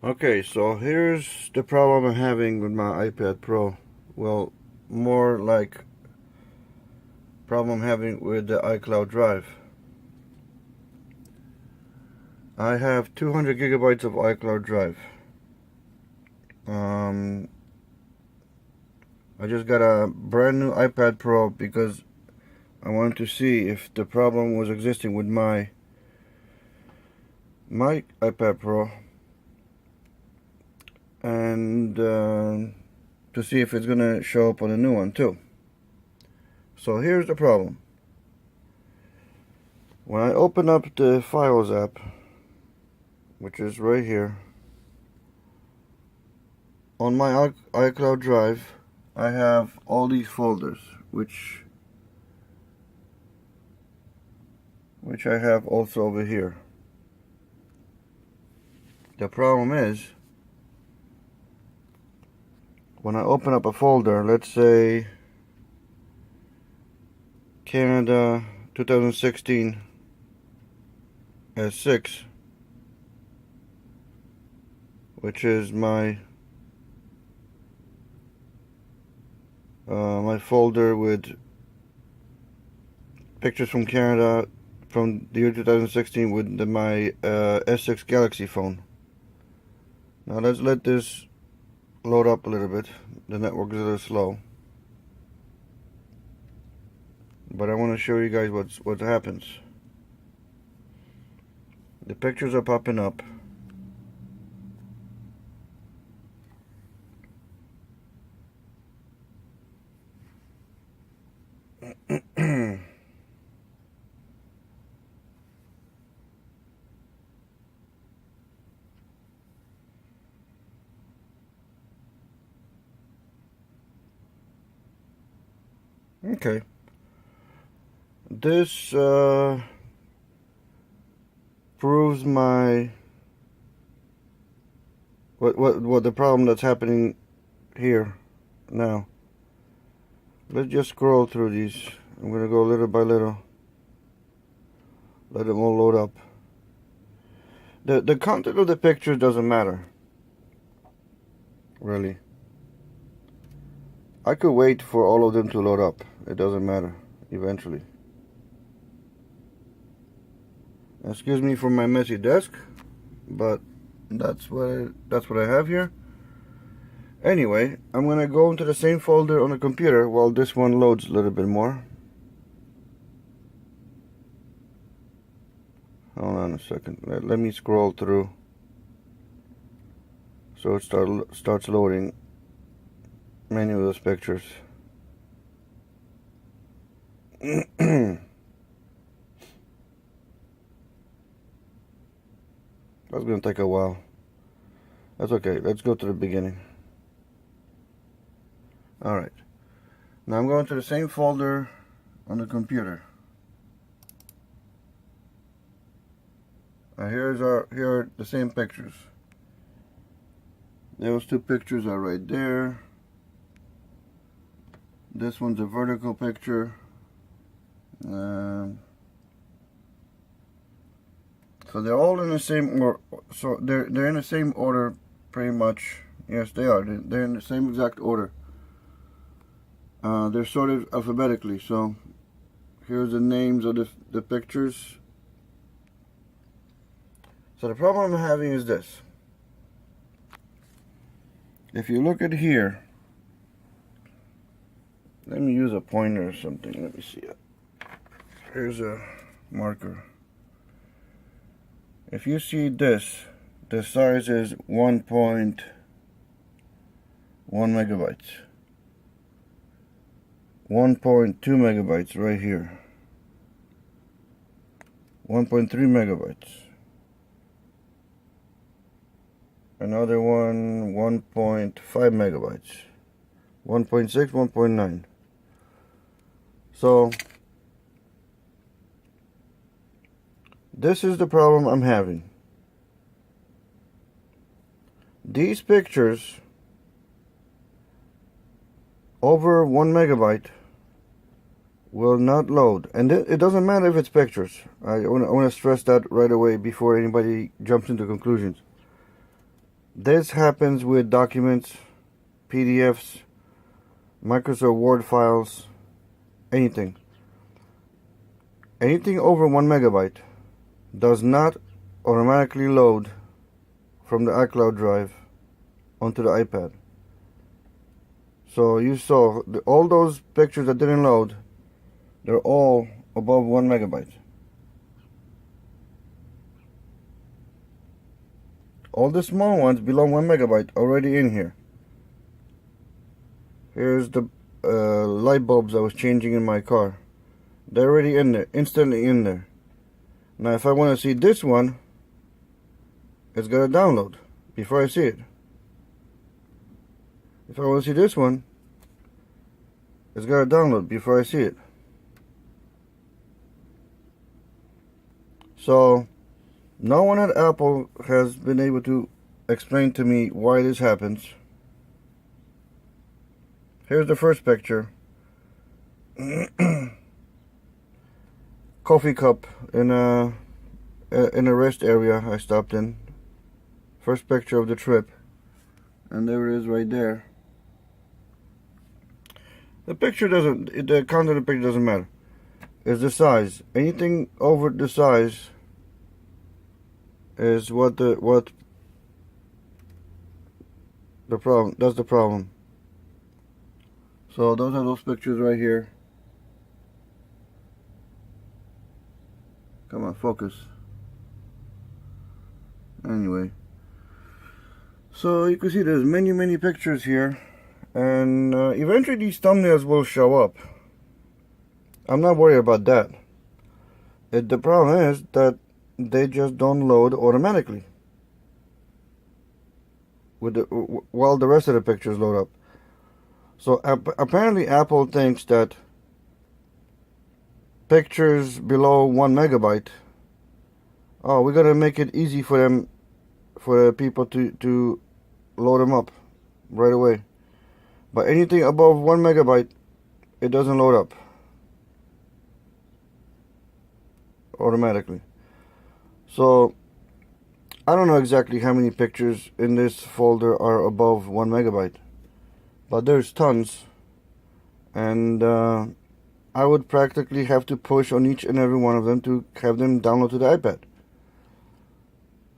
Okay, so here's the problem I'm having with my iPad Pro. Well, more like problem I'm having with the iCloud drive. I have 200 gigabytes of iCloud drive. I just got a brand new iPad Pro because I wanted to see if the problem was existing with my iPad Pro, and to see if it's gonna show up on a new one too. So here's the problem. When I open up the Files app, which is right here, on my iCloud drive, I have all these folders, which I have also over here. The problem is, when I open up a folder, let's say Canada 2016 S6, which is my my folder with pictures from Canada from the year 2016 with my S6 Galaxy phone. Now let's let this load up a little bit. The network is a little slow, but I want to show you guys what happens. The pictures are popping up. Okay. This proves my what the problem that's happening here now. Let's just scroll through these. I'm gonna go little by little. Let them all load up. The content of the picture doesn't matter, really. I could wait for all of them to load up. It doesn't matter, eventually. Excuse me for my messy desk, but that's what I have here. Anyway, I'm gonna go into the same folder on the computer while this one loads a little bit more. Hold on a second. Let me scroll through so it starts loading many of those pictures. That's gonna take a while. That's okay. Let's go to the beginning. Alright. Now I'm going to the same folder on the computer. Here are the same pictures. Those two pictures are right there. This one's a vertical picture. So they're all in the same order. So they're in the same order, pretty much. Yes, they are. They're in the same exact order. They're sorted alphabetically. So here's the names of the pictures. So the problem I'm having is this. If you look at here, let me use a pointer or something. Let me see it. Here's a marker. If you see this, the size is 1.1 megabytes. 1.2 megabytes right here. 1.3 megabytes. Another one, 1.5 megabytes. 1.6, 1.9. So this is the problem I'm having. These pictures over 1 megabyte will not load, and it doesn't matter if it's pictures. I want to stress that right away before anybody jumps into conclusions. This happens with documents, PDFs, Microsoft Word files, anything. Anything over 1 megabyte does not automatically load from the iCloud drive onto the iPad. So you saw all those pictures that didn't load, they're all above 1 megabyte. All the small ones below 1 megabyte already in here. Here's the light bulbs I was changing in my car. They're already in there, instantly in there. Now if I want to see this one, it's got to download before I see it. If I want to see this one, it's got to download before I see it. So no one at Apple has been able to explain to me why this happens. Here's the first picture. Coffee cup in a rest area I stopped in. First picture of the trip. And there it is right there. The picture doesn't, the content of the picture doesn't matter. It's the size. Anything over the size is what the problem, that's the problem. So those are those pictures right here. Come on, focus. Anyway, so you can see there's many pictures here, and eventually these thumbnails will show up. I'm not worried about that. The problem is that they just don't load automatically with while the rest of the pictures load up. So apparently Apple thinks that pictures below 1 megabyte, oh, we're gonna make it easy for them, for people to load them up right away. But anything above 1 megabyte, it doesn't load up automatically. So I don't know exactly how many pictures in this folder are above 1 megabyte, but there's tons, and I would practically have to push on each and every one of them to have them download to the iPad.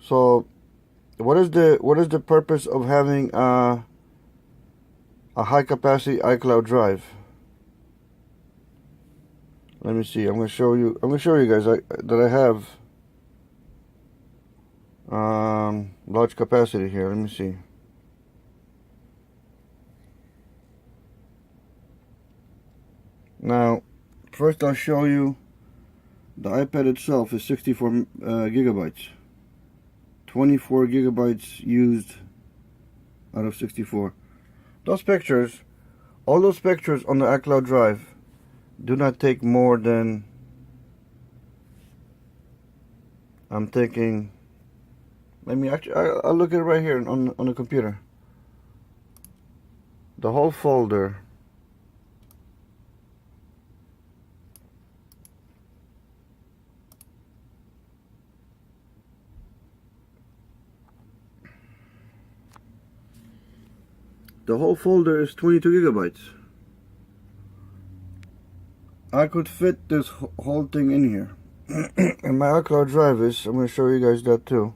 So what is the purpose of having a high capacity iCloud drive? Let me see. I'm gonna show you guys that I have large capacity here. Let me see. Now, first I'll show you the iPad itself is 64 gigabytes. 24 gigabytes used out of 64. Those pictures, all those pictures on the iCloud drive do not take more than, I'm thinking, let me actually, I'll look at it right here on the computer. The whole folder, is 22 gigabytes. I could fit this whole thing in here. And my iCloud drive is, I'm going to show you guys that too.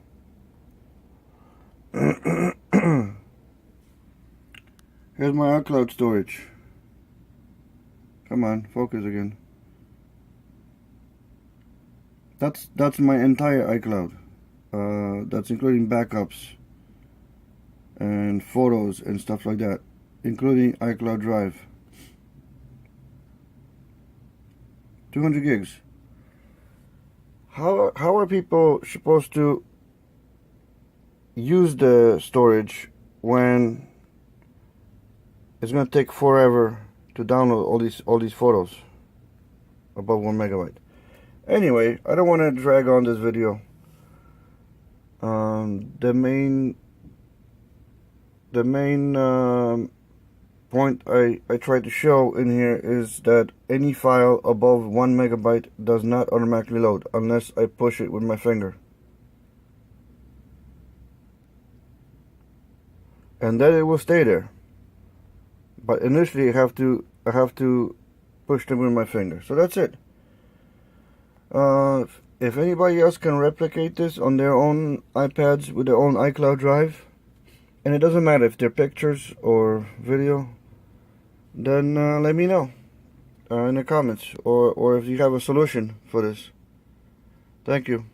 Here's my iCloud storage. Come on, focus again. That's my entire iCloud. That's including backups and photos and stuff like that, including iCloud drive. 200 gigs. How are people supposed to use the storage when it's going to take forever to download all these photos above 1 megabyte? Anyway, I don't want to drag on this video. The main point I tried to show in here is that any file above 1 megabyte does not automatically load unless I push it with my finger. and then it will stay there. But initially I have to push them with my finger. So that's it. If anybody else can replicate this on their own iPads with their own iCloud drive, and it doesn't matter if they're pictures or video, then let me know in the comments, or if you have a solution for this. Thank you.